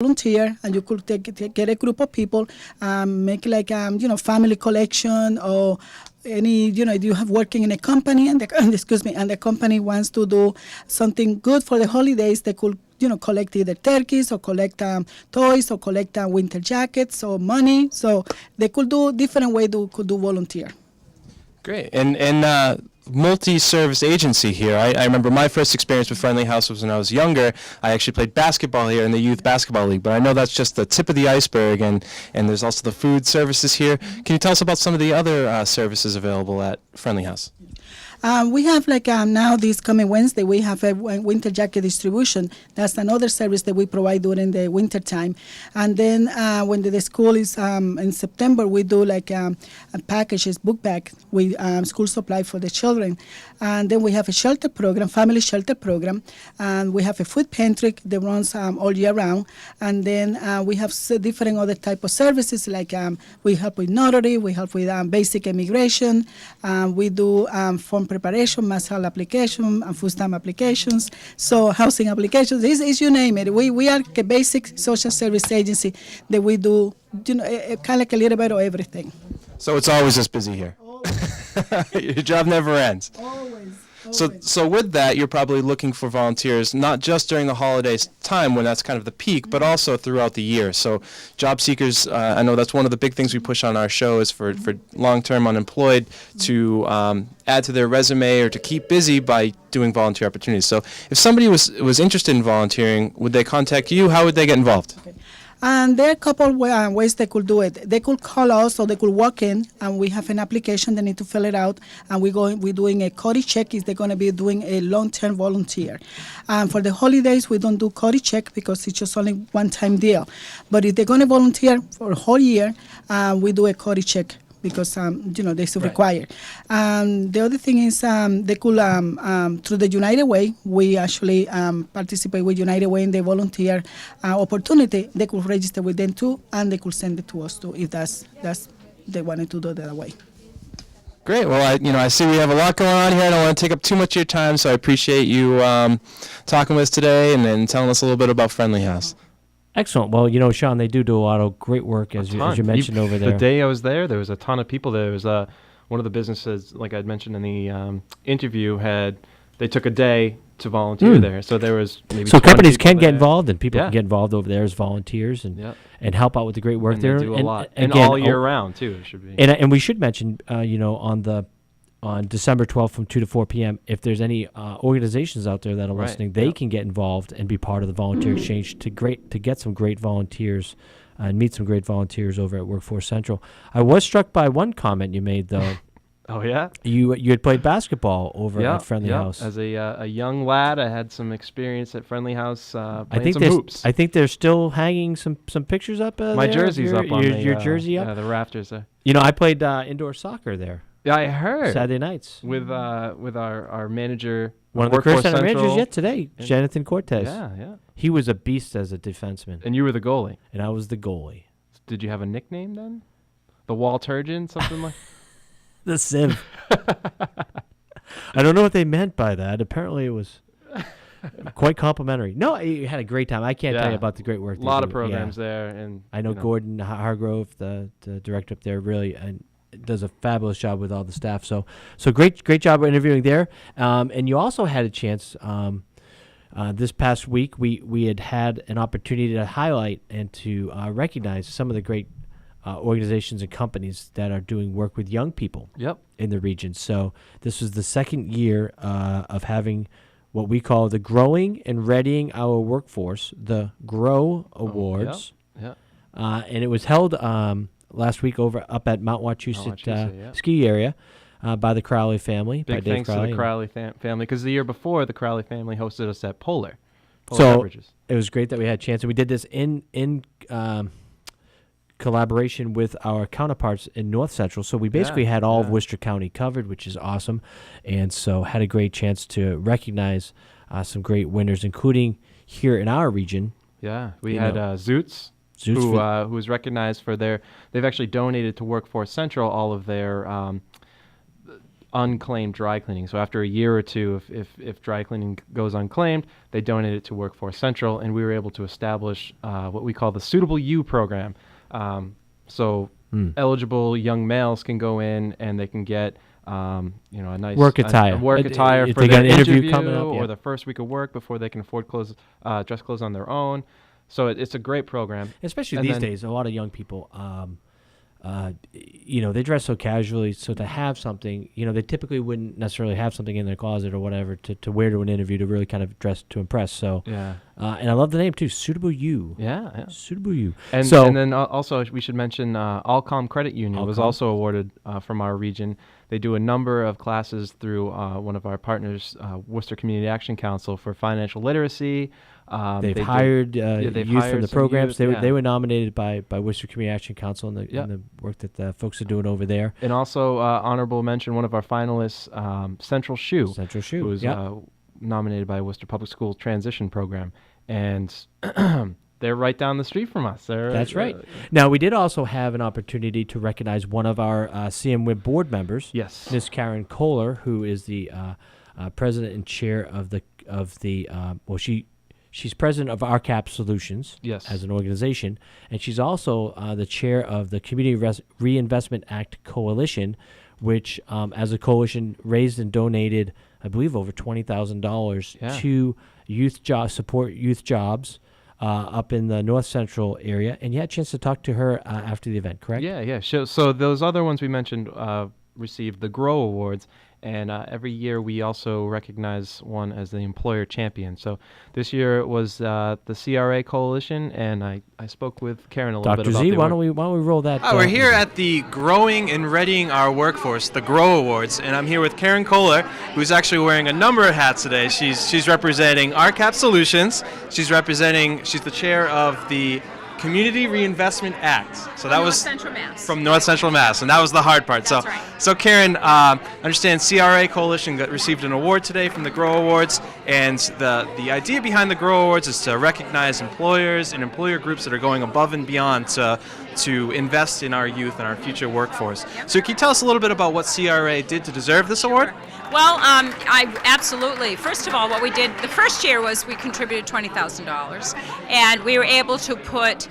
volunteer, and you could get a group of people, make like family collection, or any if you have working in a company and excuse me, and the company wants to do something good for the holidays, they could collect either turkeys or collect toys or collect winter jackets or money. So they could do different way to could do volunteer. Great. And multi-service agency here. I remember my first experience with Friendly House was when I was younger. I actually played basketball here in the Youth Basketball League, but I know that's just the tip of the iceberg, and there's also the food services here. Can you tell us about some of the other services available at Friendly House? We have now this coming Wednesday, we have a winter jacket distribution. That's another service that we provide during the winter time. And then when the school is in September, we do a packages, book bag with school supply for the children. And then we have a shelter program, family shelter program. And we have a food pantry that runs all year round. And then we have different other type of services, like we help with notary, we help with basic immigration, we do form preparation, mass health application, and food stamp applications, so housing applications, is you name it. We are a basic social service agency that we do, kind of like a little bit of everything. So it's always this busy here. Your job never ends. Always. So with that, you're probably looking for volunteers, not just during the holidays time when that's kind of the peak, but also throughout the year. So job seekers, I know that's one of the big things we push on our show is for long-term unemployed to add to their resume or to keep busy by doing volunteer opportunities. So if somebody was interested in volunteering, would they contact you? How would they get involved? Okay. And there are a couple ways they could do it. They could call us, or they could walk in, and we have an application. They need to fill it out, and we're doing a Cody check. Is they're going to be doing a long-term volunteer. For the holidays, we don't do Cody check because it's just only one-time deal. But if they're going to volunteer for a whole year, we do a Cody check, because they still require. The other thing is they could through the United Way. We actually participate with United Way in the volunteer opportunity. They could register with them too, and they could send it to us too if that's they wanted to do it that way. Great. Well, I see we have a lot going on here. I don't want to take up too much of your time, so I appreciate you talking with us today and telling us a little bit about Friendly House. Excellent. Well, Sean, they do a lot of great work, as you mentioned over there. The day I was there was a ton of people there. There was one of the businesses, like I'd mentioned in the interview, they took a day to volunteer there. So there was maybe so companies can there. get involved, and people can get involved over there as volunteers and help out with the great work and there. They do a lot. And again, all year round, too, it should be. And we should mention, on December 12th from 2 to 4 p.m., if there's any organizations out there that are listening, they can get involved and be part of the volunteer exchange to get some great volunteers and meet some great volunteers over at Workforce Central. I was struck by one comment you made, though. Oh, yeah? You had played basketball over at Friendly House. As a young lad, I had some experience at Friendly House playing some hoops. I think they're still hanging some pictures up My there. jersey's up on your jersey up? Yeah, the rafters there. I played indoor soccer there. Yeah, I heard. Saturday nights. With our manager. One of the Workforce Center Central managers yet today, Jonathan Cortez. Yeah. He was a beast as a defenseman. And you were the goalie. And I was the goalie. Did you have a nickname then? The Walturgeon, something like the Civ. I don't know what they meant by that. Apparently it was quite complimentary. No, you had a great time. I can't tell you about the great work. A lot of programs there. And I know Gordon Hargrove, the director up there, really does a fabulous job with all the staff. So great job interviewing there. And you also had a chance this past week. We had an opportunity to highlight and to recognize some of the great organizations and companies that are doing work with young people in the region. So this was the second year of having what we call the Growing and Readying Our Workforce, the GROW Awards. And it was held last week up at Mount Wachusett ski area by the Crowley family. Big thanks to the Crowley family, because the year before, the Crowley family hosted us at Polar Beverages. It was great that we had a chance. And we did this in collaboration with our counterparts in North Central. So we basically had all of Worcester County covered, which is awesome. And so had a great chance to recognize some great winners, including here in our region. Yeah, we had Zoots. Who was recognized for they've actually donated to Workforce Central all of their unclaimed dry cleaning. So after a year or two, if dry cleaning goes unclaimed, they donate it to Workforce Central, and we were able to establish what we call the Suitable You program. So eligible young males can go in and they can get a nice Work attire. work attire If for they got their an interview interview coming up, or yeah. the first week of work before they can afford dress clothes on their own. So it's a great program. Especially And these then- days, a lot of young people, they dress so casually. So to have something, they typically wouldn't necessarily have something in their closet or whatever to wear to an interview to really kind of dress to impress. So, Yeah. and I love the name too, Suitable You. Yeah. Suitable You. And, so, and then also we should mention Allcom Credit Union was Allcom. also awarded from our region. They do a number of classes through one of our partners, Worcester Community Action Council, for financial literacy. they've they do- hired they've youth hired from the some programs. youth, They were nominated by Worcester Community Action Council in the, Yeah. in the work that the folks are doing over there. And also honorable mention, one of our finalists, Central Shoe, Central Shoe. who was Yep. nominated by Worcester Public Schools Transition Program. And they're right down the street from us. That's right. Now, we did also have an opportunity to recognize one of our CMWIB board members, Yes. Miss Karen Kohler, who is the president and chair of she's president of RCAP Solutions Yes. as an organization, and she's also the chair of the Community Reinvestment Act Coalition, which, as a coalition, raised and donated, I believe, over $20,000 Yeah. to support youth jobs up in the North Central area. And you had a chance to talk to her after the event, correct? Yeah. So those other ones we mentioned received the GROW Awards, and every year we also recognize one as the Employer Champion. So this year it was the CRA Coalition, and I spoke with Karen a little bit Dr. about Z, the why award. don't we roll that? We're here at the Growing and Readying Our Workforce, the GROW Awards, and I'm here with Karen Kohler, who's actually wearing a number of hats today. She's representing RCAP Solutions. She's the chair of the Community Reinvestment Act. So that was Central Mass. from North Central Mass, and that was the hard part. That's so, right. so Karen, I understand CRA Coalition received an award today from the GROW Awards, and the idea behind the GROW Awards is to recognize employers and employer groups that are going above and beyond to invest in our youth and our future workforce. So can you tell us a little bit about what CRA did to deserve this award? Well, I absolutely. First of all, what we did the first year was we contributed $20,000, and we were able to put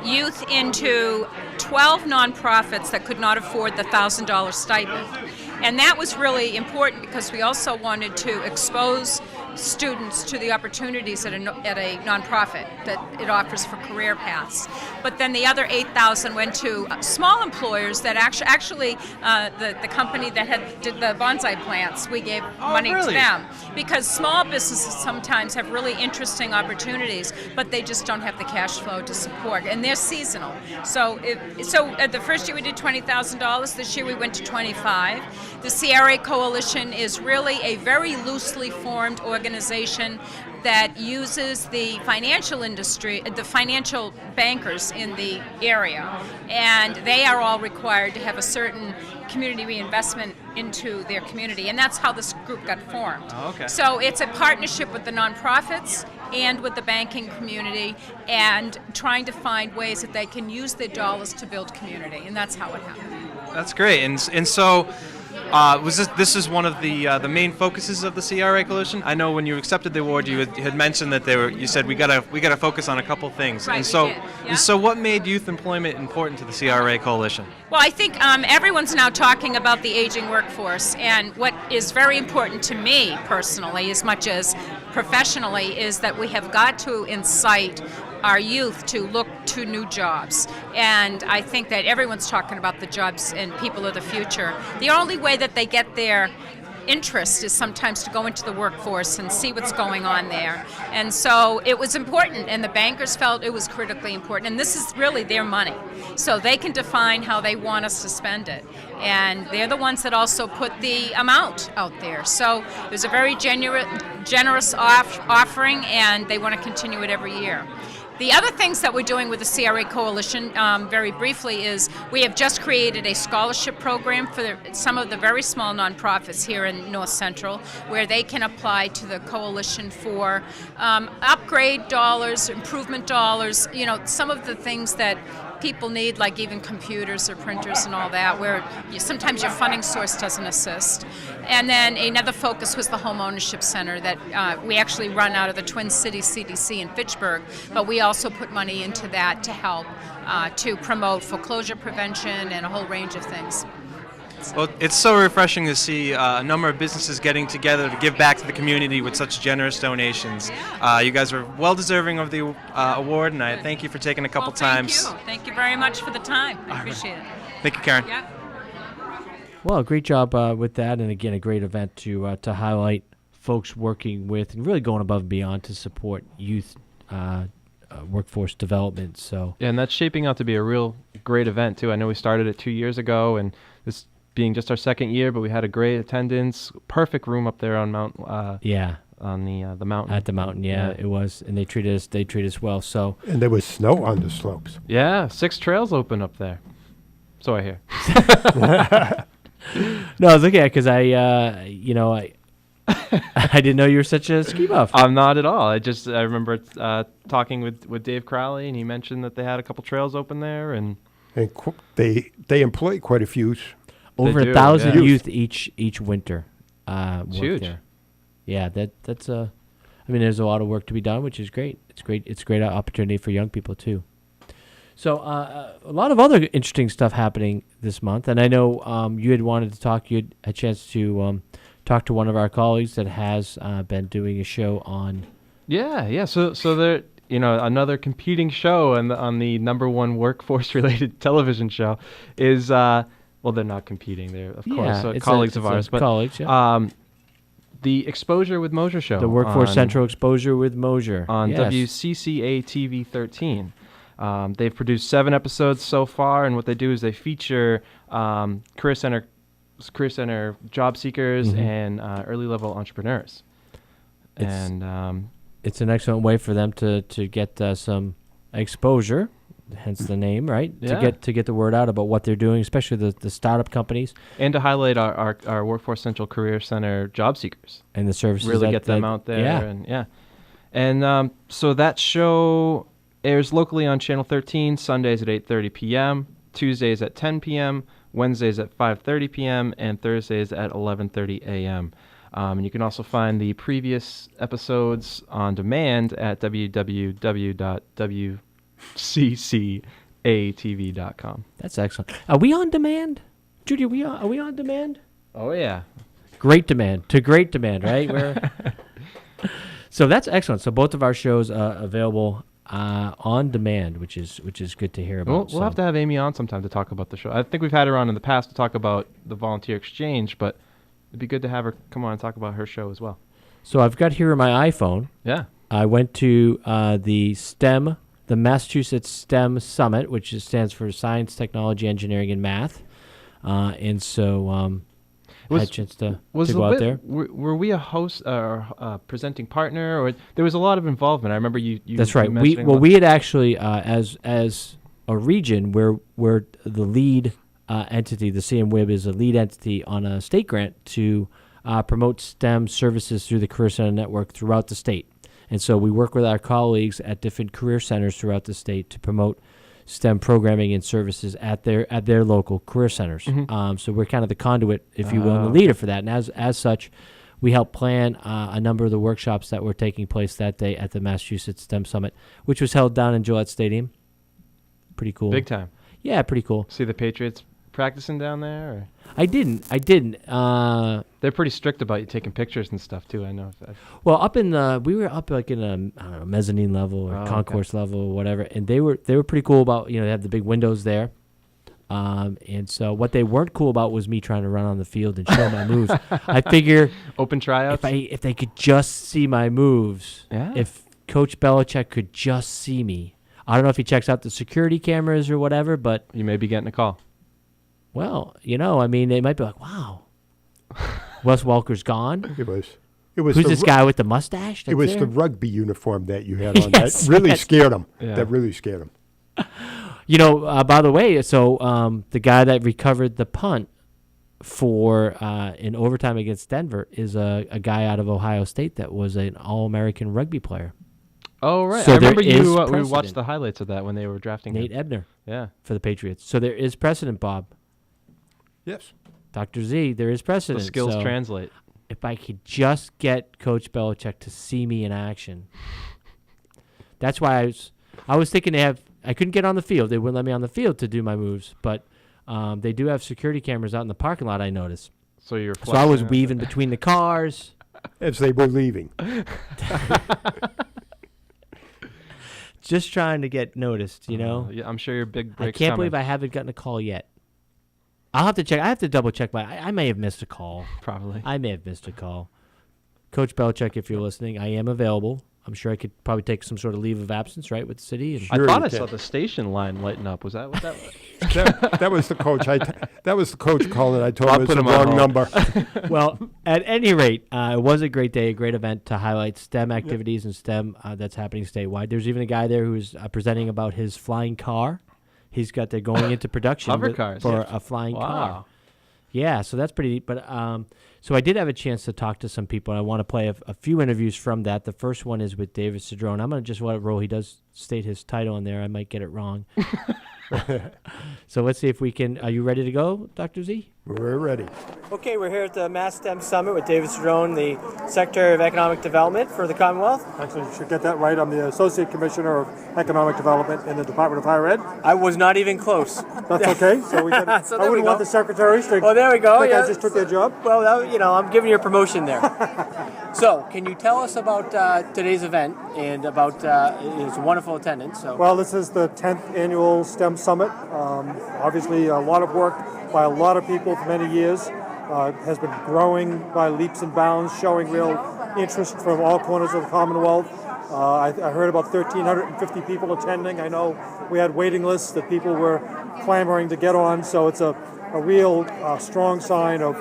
youth into 12 nonprofits that could not afford the $1,000 stipend. And that was really important because we also wanted to expose students to the opportunities at a nonprofit that it offers for career paths. But then the other 8,000 went to small employers that actually the company that did the bonsai plants, we gave money really? to them. Because small businesses sometimes have really interesting opportunities, but they just don't have the cash flow to support, and they're seasonal. So at the first year we did $20,000. This year we went to 25. The CRA Coalition is really a very loosely formed organization that uses the financial industry, the financial bankers in the area, and they are all required to have a certain community reinvestment into their community, and that's how this group got formed. Oh, okay. So it's a partnership with the nonprofits and with the banking community, and trying to find ways that they can use their dollars to build community, and that's how it happened. That's great. And so, this is one of the main focuses of the CRA Coalition? I know when you accepted the award, you had mentioned that you said we gotta focus on a couple things. Right, and we so, did, yeah. and so what made youth employment important to the CRA Coalition? Well, I think everyone's now talking about the aging workforce, and what is very important to me personally, as much as professionally, is that we have got to incite our youth to look to new jobs. And I think that everyone's talking about the jobs and people of the future. The only way that they get their interest is sometimes to go into the workforce and see what's going on there. And so it was important, and the bankers felt it was critically important. And this is really their money. So they can define how they want us to spend it. And they're the ones that also put the amount out there. So it was a very generous offering, and they want to continue it every year. The other things that we're doing with the CRA Coalition, very briefly, is we have just created a scholarship program for some of the very small nonprofits here in North Central, where they can apply to the coalition for upgrade dollars, improvement dollars, some of the things that people need, like even computers or printers and all that, where sometimes your funding source doesn't assist. And then another focus was the Home Ownership Center that we actually run out of the Twin Cities CDC in Fitchburg, but we also put money into that to help to promote foreclosure prevention and a whole range of things. Well, it's so refreshing to see a number of businesses getting together to give back to the community with such generous donations. You guys are well deserving of the award, and I thank you for taking a couple times. Thank you. Thank you very much for the time. I appreciate it. Thank you, Karen. Yeah. Well, great job with that, and again, a great event to highlight folks working with and really going above and beyond to support youth workforce development. So Yeah, and that's shaping out to be a real great event too. I know we started it 2 years ago, and this being just our second year, but we had a great attendance. Perfect room up there on Mount. yeah, On the mountain. at the mountain, yeah, it was, and they treated us well. So And there was snow on the slopes. Yeah, 6 trails open up there. So I hear. no, I was looking at because I I didn't know you were such a ski buff. I'm not at all. I remember talking with Dave Crowley, and he mentioned that they had a couple trails open there, and They employ quite a few. Over They do, 1,000 yeah. youth each winter. Work huge. there. Yeah, that's I mean, there's a lot of work to be done, which is great. It's great. It's a great opportunity for young people too. So a lot of other interesting stuff happening this month, and I know you had wanted to talk. You had a chance to talk to one of our colleagues that has been doing a show on. yeah. So there, another competing show on the number one workforce related television show is well, they're not competing. They're of course colleagues of ours, but colleagues. Yeah. The Exposure with Mosier show, The Workforce Central Exposure with Mosier on yes. WCCA TV 13. They've produced 7 episodes so far, and what they do is they feature career center job seekers and early level entrepreneurs. It's an excellent way for them to get some exposure, hence the name, right? Yeah. To get the word out about what they're doing, especially the startup companies And to highlight our Workforce Central Career Center job seekers. and the services. Really that- get them that- out there. Yeah. And so that show airs locally on Channel 13, Sundays at 8:30 p.m., Tuesdays at 10 p.m., Wednesdays at 5:30 p.m., and Thursdays at 11:30 a.m. And you can also find the previous episodes on demand at www.wccatv.com. That's excellent. Are we on demand? Judy, are we on demand? Oh, yeah. Great demand. To great demand, right? So that's excellent. So both of our shows are available on demand, which is good to hear about. We'll have to have Amy on sometime to talk about the show. I think we've had her on in the past to talk about the volunteer exchange, but it'd be good to have her come on and talk about her show as well. So I've got here on my iPhone. Yeah. I went to the Massachusetts STEM Summit, which stands for Science, Technology, Engineering, and Math. And so I had a chance to go out there. Were we a host or a presenting partner, or there was a lot of involvement? I remember you. That's right. We had actually as a region we're the lead entity. The CMWIB is a lead entity on a state grant to promote STEM services through the Career Center Network throughout the state. And so we work with our colleagues at different career centers throughout the state to promote STEM programming and services at their local career centers. Mm-hmm. So we're kind of the conduit, if you will, and the leader for that. And as such, we help plan a number of the workshops that were taking place that day at the Massachusetts STEM Summit, which was held down in Gillette Stadium. Pretty cool. Big time. Yeah, pretty cool. See the Patriots practicing down there? Or? I didn't. They're pretty strict about you taking pictures and stuff too. I know. Well, we were up like in a I don't know, mezzanine level or concourse level or whatever, and they were pretty cool about they have the big windows there, and so what they weren't cool about was me trying to run on the field and show my moves. I figure Open tryouts. if they could just see my moves, Yeah. if Coach Belichick could just see me, I don't know if he checks out the security cameras or whatever, but You may be getting a call. well, I mean, they might be like, wow, Wes Welker's gone. It was. It was Who's the this ru- guy with the mustache? It was that's the there? rugby uniform that you had on. Yes, That really yes. scared him. Yeah. That really scared him. You know, by the way, so the guy that recovered the punt for in overtime against Denver is a guy out of Ohio State that was an All-American rugby player, Oh, right. So I there remember is you. We precedent. watched the highlights of that when they were drafting Nate him. Ebner, Yeah. for the Patriots. So there is precedent, Bob. Yes. Dr. Z, there is The precedent. skills so translate. if I could just get Coach Belichick to see me in action. That's why I was thinking I couldn't get on the field. They wouldn't let me on the field to do my moves, but they do have security cameras out in the parking lot, I noticed. So you're. So I was flexing. weaving between the cars. As they were leaving. Just trying to get noticed, you know. Yeah, I'm sure your big I break's can't believe coming. I haven't gotten a call yet. I'll have to check. I have to double check I may have missed a call. Probably. I may have missed a call. Coach Belichick, if you're listening, I am available. I'm sure I could probably take some sort of leave of absence, right, with the city. And I Sure thought you I can. saw the station line lighting up. Was that what that was? That was the coach. That was the coach calling. I told I'll him it's put the him on wrong hold. number. Well, at any rate, it was a great day, a great event to highlight STEM activities and STEM that's happening statewide. There's even a guy there who's presenting about his flying car. He's got that going into production Hover cars. for Yeah. a flying Wow. car. Yeah, so that's pretty neat. But so I did have a chance to talk to some people. And I want to play a few interviews from that. The first one is with David Cedrone. I'm going to just let it roll. He does state his title in there. I might get it wrong. So let's see if we can. Are you ready to go, Dr. Z? We're ready. Okay, we're here at the Mass STEM Summit with David Cedrone, the Secretary of Economic Development for the Commonwealth. Actually, you should get that right. I'm the Associate Commissioner of Economic Development in the Department of Higher Ed. I was not even close. That's okay. So we can, So I there we wouldn't go. want the secretaries to Oh, there we go. think Yeah. I just took their job. Well, I'm giving you a promotion there. So, can you tell us about today's event and about its wonderful attendance? So, Well, this is the 10th annual STEM Summit. Obviously, a lot of work by a lot of people for many years. Has been growing by leaps and bounds, showing real interest from all corners of the Commonwealth. I heard about 1,350 people attending. I know we had waiting lists that people were clamoring to get on, so it's a real strong sign of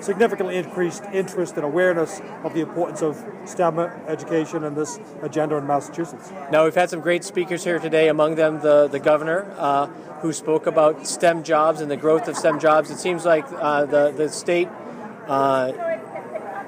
significantly increased interest and awareness of the importance of STEM education and this agenda in Massachusetts. now we've had some great speakers here today, among them the governor, who spoke about STEM jobs and the growth of STEM jobs. It seems like the state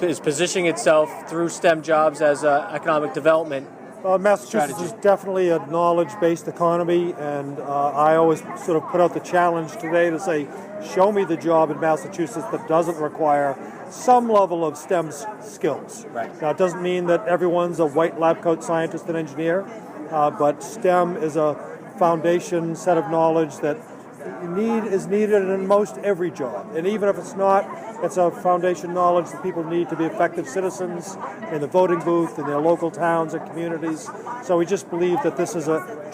is positioning itself through STEM jobs as economic development. Massachusetts strategy. is definitely a knowledge-based economy, and I always sort of put out the challenge today to say, show me the job in Massachusetts that doesn't require some level of STEM skills. Right. Now, it doesn't mean that everyone's a white lab coat scientist and engineer, but STEM is a foundation set of knowledge that is needed in most every job. And even if it's not, it's a foundation knowledge that people need to be effective citizens in the voting booth, in their local towns and communities. So we just believe that this is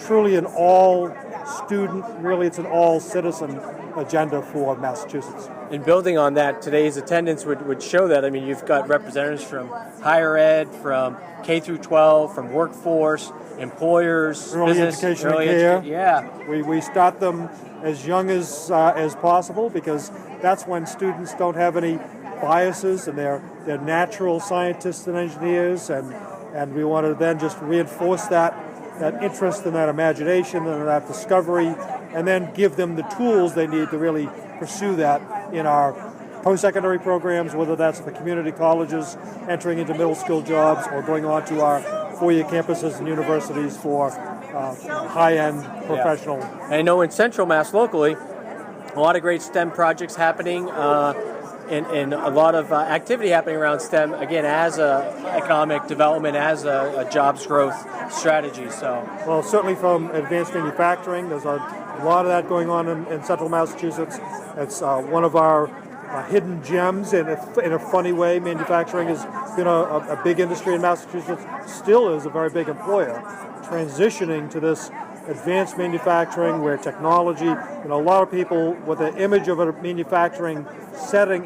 truly an all-student, really it's an all-citizen agenda for Massachusetts. And building on that, today's attendance would show that. I mean, you've got representatives from higher ed, from K through 12, from workforce, employers, Early business, education early and care. Yeah. We start them as young as possible because that's when students don't have any biases and they're natural scientists and engineers, and we want to then just reinforce that interest and that imagination and that discovery, and then give them the tools they need to really pursue that in our post-secondary programs, whether that's the community colleges, entering into middle school jobs, or going on to our four-year campuses and universities for high-end professional. And I know in Central Mass locally, a lot of great STEM projects happening, and a lot of activity happening around STEM, again, as a economic development, as a jobs growth strategy. So, Well, certainly from advanced manufacturing, there's a lot of that going on in central Massachusetts. It's one of our hidden gems in a funny way. Manufacturing has been a big industry in Massachusetts, still is a very big employer. Transitioning to this advanced manufacturing where technology, a lot of people with the image of a manufacturing setting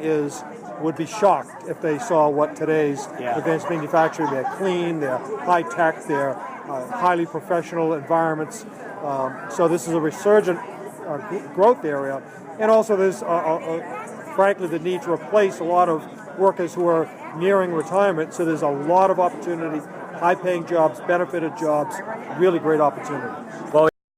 would be shocked if they saw what today's advanced manufacturing, they're clean, they're high tech, they're highly professional environments. So this is a resurgent growth area. And also there's, frankly, the need to replace a lot of workers who are nearing retirement. So there's a lot of opportunity, high-paying jobs, benefited jobs, really great opportunity. Well,